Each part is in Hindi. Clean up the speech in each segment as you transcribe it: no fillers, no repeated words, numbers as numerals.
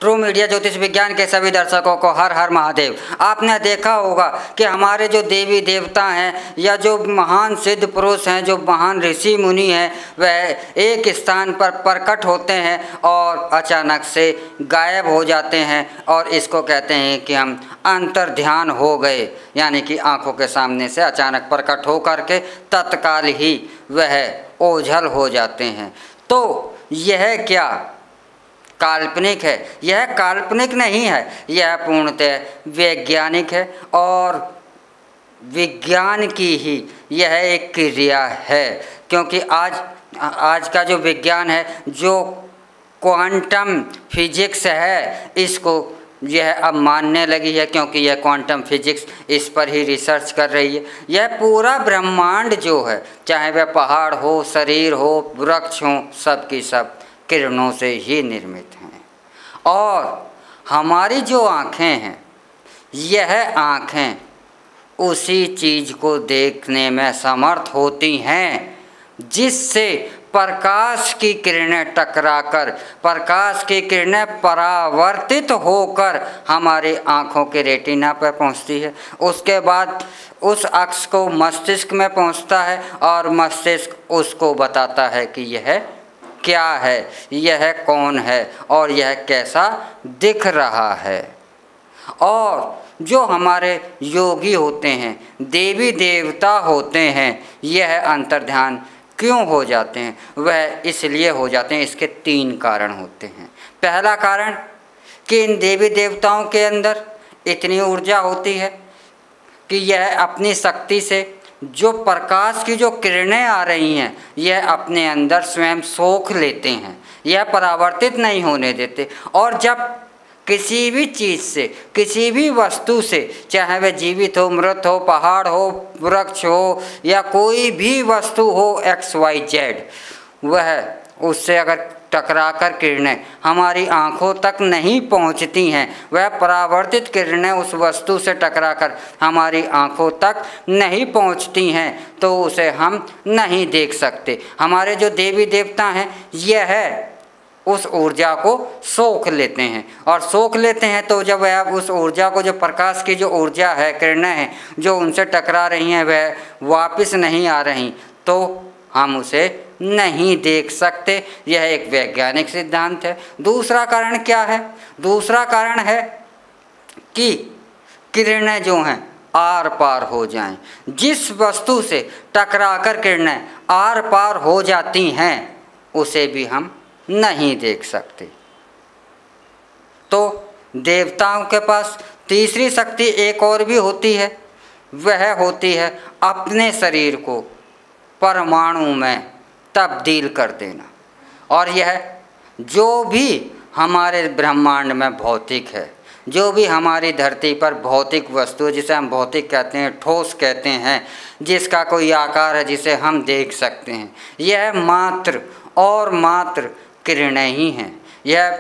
ट्रू मीडिया ज्योतिष विज्ञान के सभी दर्शकों को हर हर महादेव। आपने देखा होगा कि हमारे जो देवी देवता हैं या जो महान सिद्ध पुरुष हैं, जो महान ऋषि मुनि हैं, वह एक स्थान पर प्रकट होते हैं और अचानक से गायब हो जाते हैं। और इसको कहते हैं कि हम अंतर्ध्यान हो गए, यानी कि आंखों के सामने से अचानक प्रकट हो करके तत्काल ही वह ओझल हो जाते हैं। तो यह क्या काल्पनिक है? यह काल्पनिक नहीं है, यह पूर्णतः वैज्ञानिक है और विज्ञान की ही यह एक क्रिया है। क्योंकि आज का जो विज्ञान है, जो क्वांटम फिजिक्स है, इसको यह अब मानने लगी है, क्योंकि यह क्वांटम फिजिक्स इस पर ही रिसर्च कर रही है। यह पूरा ब्रह्मांड जो है, चाहे वह पहाड़ हो, शरीर हो, वृक्ष हो, सब की सब किरणों से ही निर्मित हैं। और हमारी जो आँखें हैं, यह आँखें उसी चीज़ को देखने में समर्थ होती हैं जिससे प्रकाश की किरणें टकराकर, प्रकाश की किरणें परावर्तित होकर हमारी आँखों के रेटिना पर पहुँचती है। उसके बाद उस अक्ष को मस्तिष्क में पहुँचता है और मस्तिष्क उसको बताता है कि यह क्या है, यह कौन है और यह कैसा दिख रहा है। और जो हमारे योगी होते हैं, देवी देवता होते हैं, यह अंतर्ध्यान क्यों हो जाते हैं? वह इसलिए हो जाते हैं, इसके 3 कारण होते हैं। पहला कारण कि इन देवी देवताओं के अंदर इतनी ऊर्जा होती है कि यह अपनी शक्ति से जो प्रकाश की जो किरणें आ रही हैं, यह अपने अंदर स्वयं सोख लेते हैं, यह परावर्तित नहीं होने देते। और जब किसी भी चीज़ से, किसी भी वस्तु से, चाहे वह जीवित हो, मृत हो, पहाड़ हो, वृक्ष हो या कोई भी वस्तु हो XYZ, वह उससे अगर टकराकर किरणें हमारी आँखों तक नहीं पहुँचती हैं, वह परावर्तित किरणें उस वस्तु से टकराकर हमारी आँखों तक नहीं पहुँचती हैं, तो उसे हम नहीं देख सकते। हमारे जो देवी देवता हैं, यह उस ऊर्जा को सोख लेते हैं और सोख लेते हैं। तो जब वह उस ऊर्जा को, जो प्रकाश की जो ऊर्जा है, किरणें हैं जो उनसे टकरा रही हैं, वह वापस नहीं आ रही, तो हम उसे नहीं देख सकते। यह एक वैज्ञानिक सिद्धांत है। दूसरा कारण क्या है? दूसरा कारण है कि किरणें जो हैं आर पार हो जाएं। जिस वस्तु से टकराकर किरणें आर पार हो जाती हैं, उसे भी हम नहीं देख सकते। तो देवताओं के पास तीसरी शक्ति एक और भी होती है, वह होती है अपने शरीर को परमाणु में तब्दील कर देना। और यह जो भी हमारे ब्रह्मांड में भौतिक है, जो भी हमारी धरती पर भौतिक वस्तु, जिसे हम भौतिक कहते हैं, ठोस कहते हैं, जिसका कोई आकार है, जिसे हम देख सकते हैं, यह मात्र और मात्र किरणें ही हैं, यह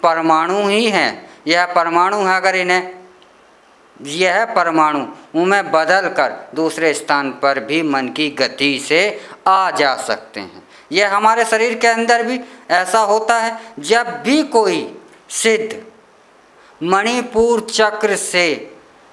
परमाणु ही हैं। यह परमाणु है, अगर इन्हें, यह परमाणु उनमें बदल कर दूसरे स्थान पर भी मन की गति से आ जा सकते हैं। यह हमारे शरीर के अंदर भी ऐसा होता है। जब भी कोई सिद्ध मणिपुर चक्र से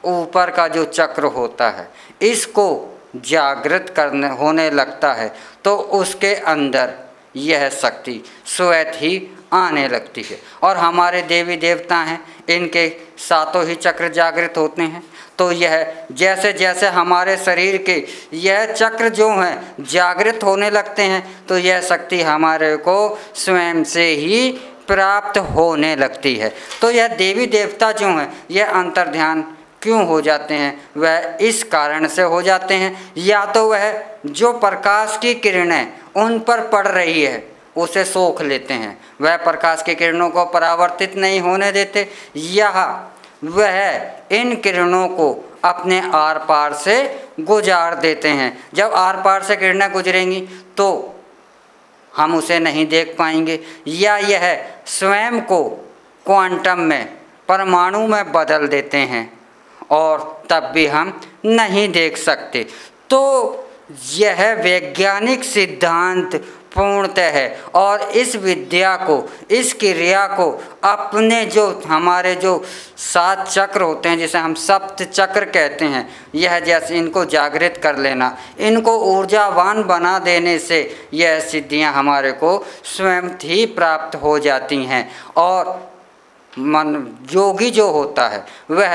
ऊपर का जो चक्र होता है, इसको जागृत करने होने लगता है, तो उसके अंदर यह शक्ति स्वयं ही आने लगती है। और हमारे देवी देवता हैं, इनके सातों ही चक्र जागृत होते हैं। तो यह जैसे जैसे हमारे शरीर के यह चक्र जो हैं जागृत होने लगते हैं, तो यह शक्ति हमारे को स्वयं से ही प्राप्त होने लगती है। तो यह देवी देवता जो हैं, यह अंतर्ध्यान क्यों हो जाते हैं? वह इस कारण से हो जाते हैं, या तो वह जो प्रकाश की किरणें उन पर पड़ रही है उसे सोख लेते हैं, वह प्रकाश की किरणों को परावर्तित नहीं होने देते, या वह इन किरणों को अपने आर पार से गुजार देते हैं। जब आर पार से किरणें गुजरेंगी तो हम उसे नहीं देख पाएंगे, या यह स्वयं को क्वांटम में, परमाणु में बदल देते हैं और तब भी हम नहीं देख सकते। तो यह वैज्ञानिक सिद्धांत पूर्णतः है। और इस विद्या को, इस क्रिया को अपने जो हमारे जो 7 चक्र होते हैं, जिसे हम सप्त चक्र कहते हैं, यह जैसे इनको जागृत कर लेना, इनको ऊर्जावान बना देने से यह सिद्धियां हमारे को स्वयं ही प्राप्त हो जाती हैं। और मन योगी जो होता है वह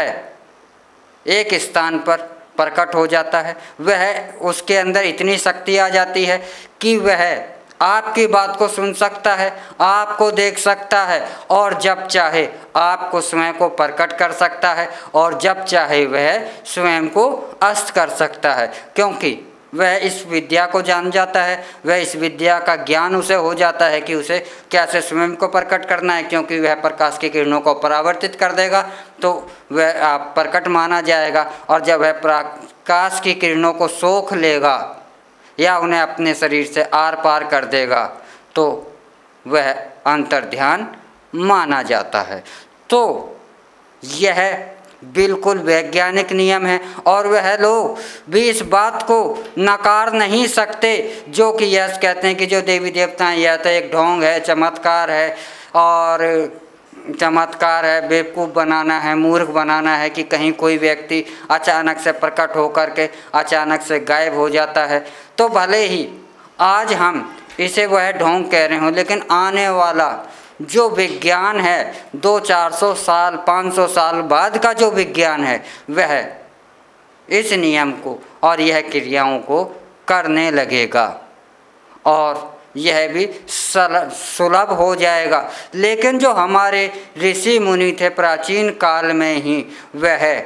एक स्थान पर प्रकट हो जाता है, वह उसके अंदर इतनी शक्ति आ जाती है कि वह आपकी बात को सुन सकता है, आपको देख सकता है, और जब चाहे आपको स्वयं को प्रकट कर सकता है, और जब चाहे वह स्वयं को अस्त कर सकता है, क्योंकि वह इस विद्या को जान जाता है। वह इस विद्या का ज्ञान उसे हो जाता है कि उसे कैसे स्वयं को प्रकट करना है, क्योंकि वह प्रकाश की किरणों को परावर्तित कर देगा तो वह आप प्रकट माना जाएगा। और जब वह प्रकाश की किरणों को सोख लेगा या उन्हें अपने शरीर से आर पार कर देगा तो वह अंतर्ध्यान माना जाता है। तो यह बिल्कुल वैज्ञानिक नियम है, और वह लोग भी इस बात को नकार नहीं सकते जो कि यह कहते हैं कि जो देवी देवता हैं यह तो एक ढोंग है, चमत्कार है, और चमत्कार है, बेवकूफ़ बनाना है, मूर्ख बनाना है कि कहीं कोई व्यक्ति अचानक से प्रकट होकर के अचानक से गायब हो जाता है। तो भले ही आज हम इसे वह ढोंग कह रहे हों, लेकिन आने वाला जो विज्ञान है 200-400 साल 500 साल बाद का जो विज्ञान है वह इस नियम को और यह क्रियाओं को करने लगेगा, और यह भी सुलभ हो जाएगा। लेकिन जो हमारे ऋषि मुनि थे प्राचीन काल में ही वह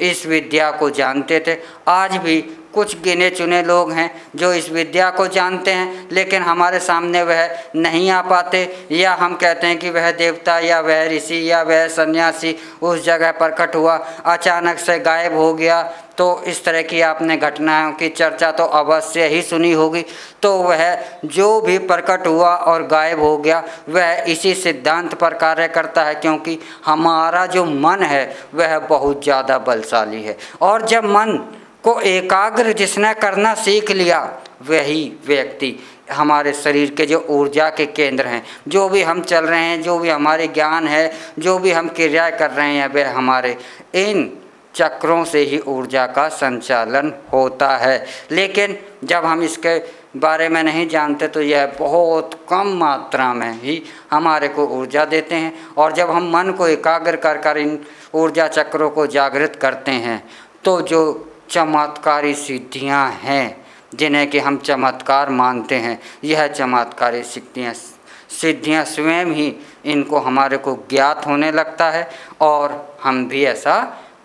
इस विद्या को जानते थे। आज भी कुछ गिने चुने लोग हैं जो इस विद्या को जानते हैं, लेकिन हमारे सामने वह नहीं आ पाते, या हम कहते हैं कि वह देवता या वह ऋषि या वह सन्यासी उस जगह प्रकट हुआ, अचानक से गायब हो गया। तो इस तरह की आपने घटनाओं की चर्चा तो अवश्य ही सुनी होगी। तो वह जो भी प्रकट हुआ और गायब हो गया वह इसी सिद्धांत पर कार्य करता है, क्योंकि हमारा जो मन है वह बहुत ज़्यादा बलशाली है, और जब मन को एकाग्र जिसने करना सीख लिया वही व्यक्ति हमारे शरीर के जो ऊर्जा के केंद्र हैं, जो भी हम चल रहे हैं, जो भी हमारे ज्ञान है, जो भी हम क्रियाएं कर रहे हैं, वह हमारे इन चक्रों से ही ऊर्जा का संचालन होता है। लेकिन जब हम इसके बारे में नहीं जानते तो यह बहुत कम मात्रा में ही हमारे को ऊर्जा देते हैं, और जब हम मन को एकाग्र कर कर इन ऊर्जा चक्रों को जागृत करते हैं तो जो चमत्कारी सिद्धियां हैं जिन्हें कि हम चमत्कार मानते हैं, यह चमत्कारी सिद्धियां स्वयं ही इनको हमारे को ज्ञात होने लगता है, और हम भी ऐसा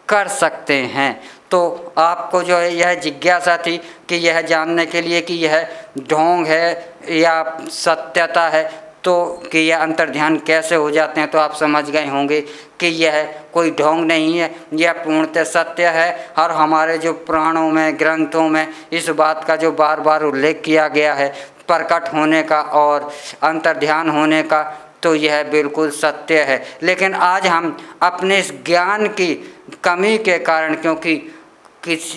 कर सकते हैं। तो आपको जो है यह जिज्ञासा थी कि यह जानने के लिए कि यह ढोंग है या सत्यता है, तो कि यह अंतर्ध्यान कैसे हो जाते हैं, तो आप समझ गए होंगे कि यह कोई ढोंग नहीं है, यह पूर्णतः सत्य है। और हमारे जो पुराणों में, ग्रंथों में इस बात का जो बार बार उल्लेख किया गया है प्रकट होने का और अंतर्ध्यान होने का, तो यह बिल्कुल सत्य है। लेकिन आज हम अपने इस ज्ञान की कमी के कारण, क्योंकि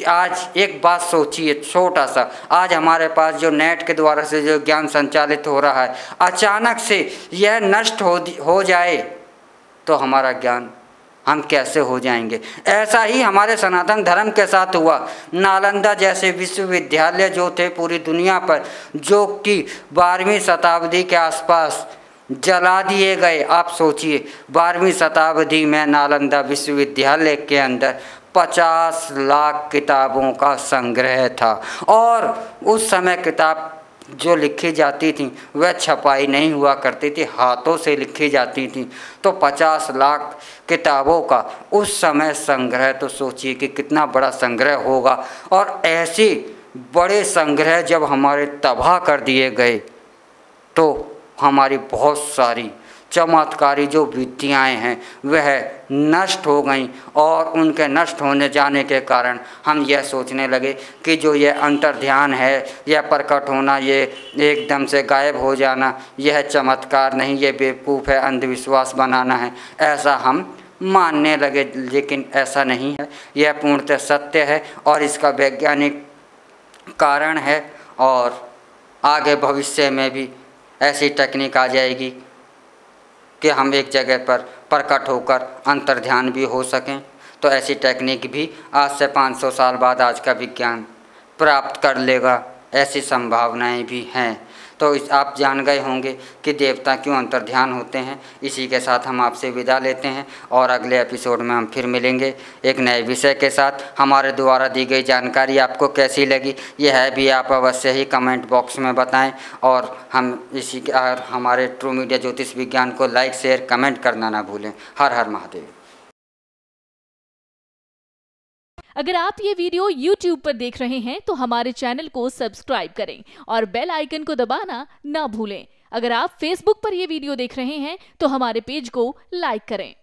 आज एक बात सोचिए छोटा सा, आज हमारे पास जो नेट के द्वारा से जो ज्ञान संचालित हो रहा है, अचानक से यह नष्ट हो जाए तो हमारा ज्ञान हम कैसे हो जाएंगे। ऐसा ही हमारे सनातन धर्म के साथ हुआ। नालंदा जैसे विश्वविद्यालय जो थे पूरी दुनिया पर, जो कि 12वीं शताब्दी के आसपास जला दिए गए। आप सोचिए 12वीं शताब्दी में नालंदा विश्वविद्यालय के अंदर 50 लाख किताबों का संग्रह था, और उस समय किताब जो लिखी जाती थी वह छपाई नहीं हुआ करती थी, हाथों से लिखी जाती थी। तो 50 लाख किताबों का उस समय संग्रह, तो सोचिए कि कितना बड़ा संग्रह होगा। और ऐसे बड़े संग्रह जब हमारे तबाह कर दिए गए तो हमारी बहुत सारी चमत्कारी जो विद्याएं हैं वह नष्ट हो गईं, और उनके नष्ट होने जाने के कारण हम यह सोचने लगे कि जो ये अंतर्ध्यान है, यह प्रकट होना, ये एकदम से गायब हो जाना, यह चमत्कार नहीं, ये बेवकूफ़ है, अंधविश्वास बनाना है, ऐसा हम मानने लगे। लेकिन ऐसा नहीं है, यह पूर्णतः सत्य है और इसका वैज्ञानिक कारण है। और आगे भविष्य में भी ऐसी टेक्निक आ जाएगी कि हम एक जगह पर प्रकट होकर अंतर्ध्यान भी हो सकें। तो ऐसी टेक्निक भी आज से 500 साल बाद आज का विज्ञान प्राप्त कर लेगा, ऐसी संभावनाएं भी हैं। तो आप जान गए होंगे कि देवता क्यों अंतर्ध्यान होते हैं। इसी के साथ हम आपसे विदा लेते हैं और अगले एपिसोड में हम फिर मिलेंगे एक नए विषय के साथ। हमारे द्वारा दी गई जानकारी आपको कैसी लगी यह है भी आप अवश्य ही कमेंट बॉक्स में बताएं और हम हमारे ट्रू मीडिया ज्योतिष विज्ञान को लाइक शेयर कमेंट करना ना भूलें। हर हर महादेव। अगर आप ये वीडियो YouTube पर देख रहे हैं तो हमारे चैनल को सब्सक्राइब करें और बेल आइकन को दबाना ना भूलें। अगर आप Facebook पर ये वीडियो देख रहे हैं तो हमारे पेज को लाइक करें।